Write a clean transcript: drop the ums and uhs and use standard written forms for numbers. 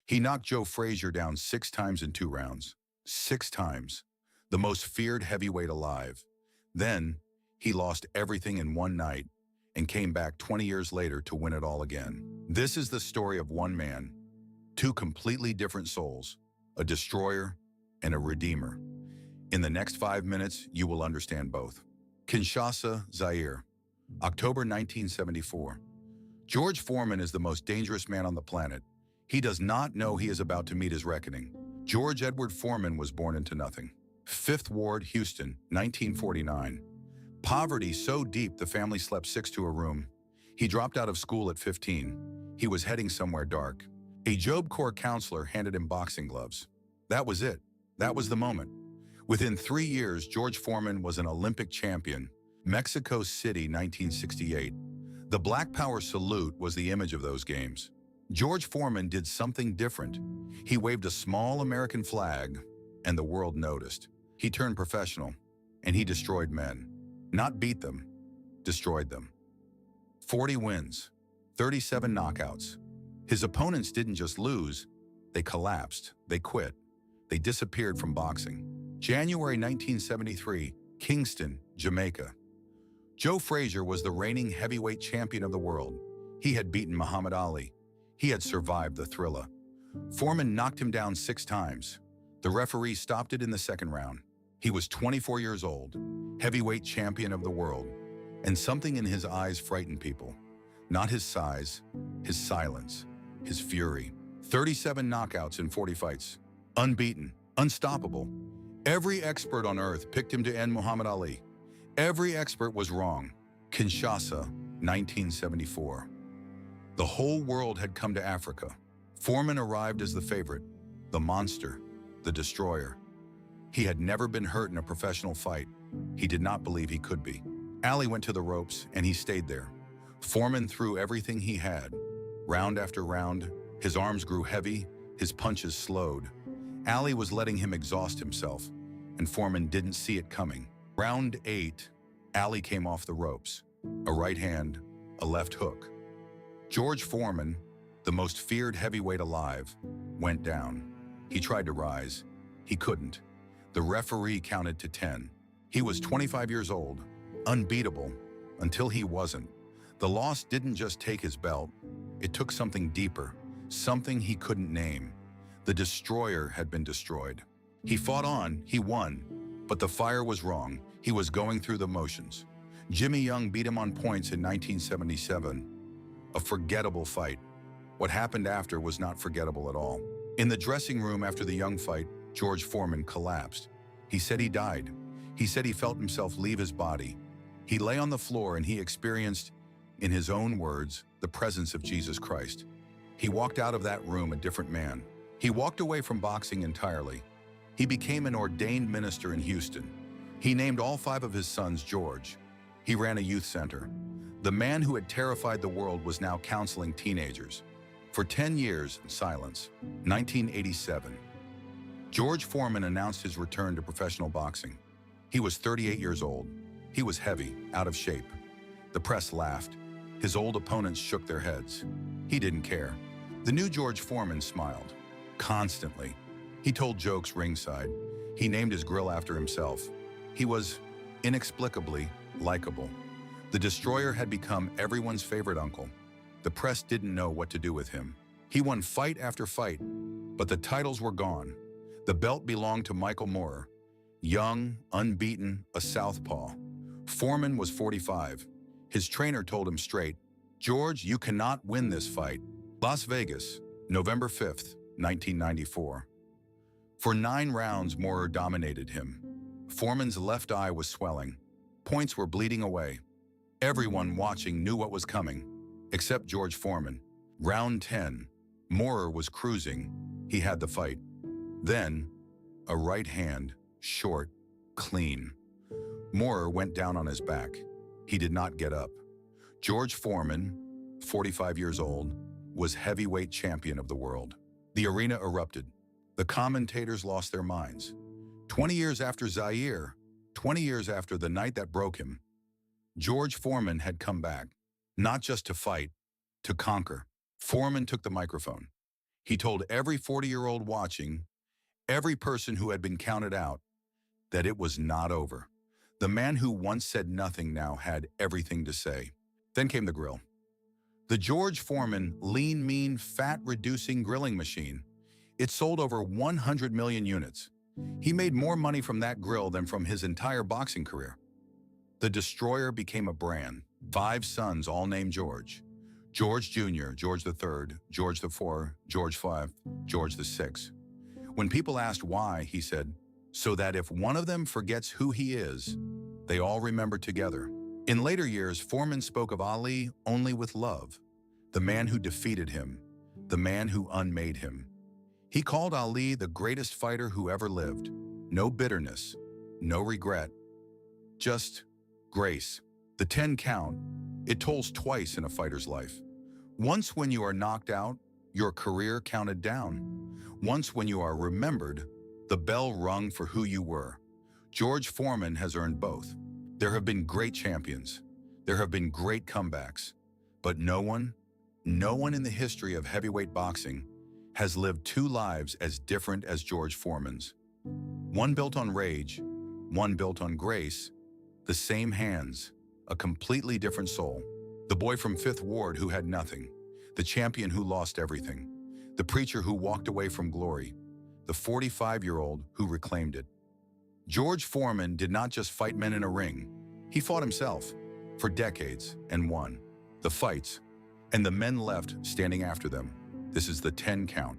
He knocked Joe Frazier down 6 times in 2 rounds. 6 times. The most feared heavyweight alive. Then, he lost everything in one night and came back 20 years later to win it all again. This is the story of one man, two completely different souls, a destroyer and a redeemer. In the next 5 minutes, you will understand both. Kinshasa, Zaire, October 1974. George Foreman is the most dangerous man on the planet. He does not know he is about to meet his reckoning. George Edward Foreman was born into nothing. 5th Ward, Houston, 1949. Poverty so deep the family slept 6 to a room. He dropped out of school at 15. He was heading somewhere dark. A Job Corps counselor handed him boxing gloves. That was it. That was the moment. Within 3 years, George Foreman was an Olympic champion. Mexico City, 1968. The Black Power salute was the image of those games. George Foreman did something different. He waved a small American flag, and the world noticed. He turned professional, and he destroyed men. Not beat them, destroyed them. 40 wins, 37 knockouts. His opponents didn't just lose, they collapsed, they quit, they disappeared from boxing. January 1973, Kingston, Jamaica. Joe Frazier was the reigning heavyweight champion of the world. He had beaten Muhammad Ali. He had survived the Thriller. Foreman knocked him down 6 times. The referee stopped it in the 2nd round. He was 24 years old, heavyweight champion of the world, and something in his eyes frightened people. Not his size, his silence, his fury. 37 knockouts in 40 fights. Unbeaten, unstoppable. Every expert on earth picked him to end Muhammad Ali. Every expert was wrong. Kinshasa, 1974. The whole world had come to Africa. Foreman arrived as the favorite, the monster, the destroyer. He had never been hurt in a professional fight. He did not believe he could be. Ali went to the ropes, and he stayed there. Foreman threw everything he had. Round after round, his arms grew heavy, his punches slowed. Ali was letting him exhaust himself, and Foreman didn't see it coming. Round 8, Ali came off the ropes. A right hand, a left hook. George Foreman, the most feared heavyweight alive, went down. He tried to rise. He couldn't. The referee counted to 10. He was 25 years old, unbeatable, until he wasn't. The loss didn't just take his belt. It took something deeper, something he couldn't name. The destroyer had been destroyed. He fought on, he won, but the fire was wrong. He was going through the motions. Jimmy Young beat him on points in 1977. A forgettable fight. What happened after was not forgettable at all. In the dressing room after the Young fight, George Foreman collapsed. He said he died. He said he felt himself leave his body. He lay on the floor and he experienced, in his own words, the presence of Jesus Christ. He walked out of that room a different man. He walked away from boxing entirely. He became an ordained minister in Houston. He named all 5 of his sons George. He ran a youth center. The man who had terrified the world was now counseling teenagers. For 10 years, silence. 1987. George Foreman announced his return to professional boxing. He was 38 years old. He was heavy, out of shape. The press laughed. His old opponents shook their heads. He didn't care. The new George Foreman smiled. Constantly. He told jokes ringside. He named his grill after himself. He was, inexplicably, likable. The destroyer had become everyone's favorite uncle. The press didn't know what to do with him. He won fight after fight, but the titles were gone. The belt belonged to Michael Moorer. Young, unbeaten, a southpaw. Foreman was 45. His trainer told him straight, "George, you cannot win this fight." Las Vegas, November 5th, 1994. For 9 rounds, Moorer dominated him. Foreman's left eye was swelling. Points were bleeding away. Everyone watching knew what was coming, except George Foreman. Round 10, Moorer was cruising. He had the fight. Then, a right hand, short, clean. Moorer went down on his back. He did not get up. George Foreman, 45 years old, was heavyweight champion of the world. The arena erupted. The commentators lost their minds. 20 years after Zaire, 20 years after the night that broke him, George Foreman had come back, not just to fight, to conquer. Foreman took the microphone. He told every 40-year-old watching, every person who had been counted out, that it was not over. The man who once said nothing now had everything to say. Then came the grill. The George Foreman lean, mean, fat-reducing grilling machine. It sold over 100 million units. He made more money from that grill than from his entire boxing career. The Destroyer became a brand. 5 sons, all named George. George Jr., George III, George IV, George V, George VI. When people asked why, he said, so that if one of them forgets who he is, they all remember together. In later years, Foreman spoke of Ali only with love, the man who defeated him, the man who unmade him. He called Ali the greatest fighter who ever lived. No bitterness, no regret, just grace. The 10 count, it tolls twice in a fighter's life. Once when you are knocked out, your career counted down. Once when you are remembered, the bell rung for who you were. George Foreman has earned both. There have been great champions. There have been great comebacks. But no one in the history of heavyweight boxing has lived 2 lives as different as George Foreman's. One built on rage, one built on grace, the same hands, a completely different soul. The boy from 5th Ward who had nothing, the champion who lost everything, the preacher who walked away from glory, the 45-year-old who reclaimed it. George Foreman did not just fight men in a ring. He fought himself for decades and won. The fights, and the men left standing after them. This is the 10 count.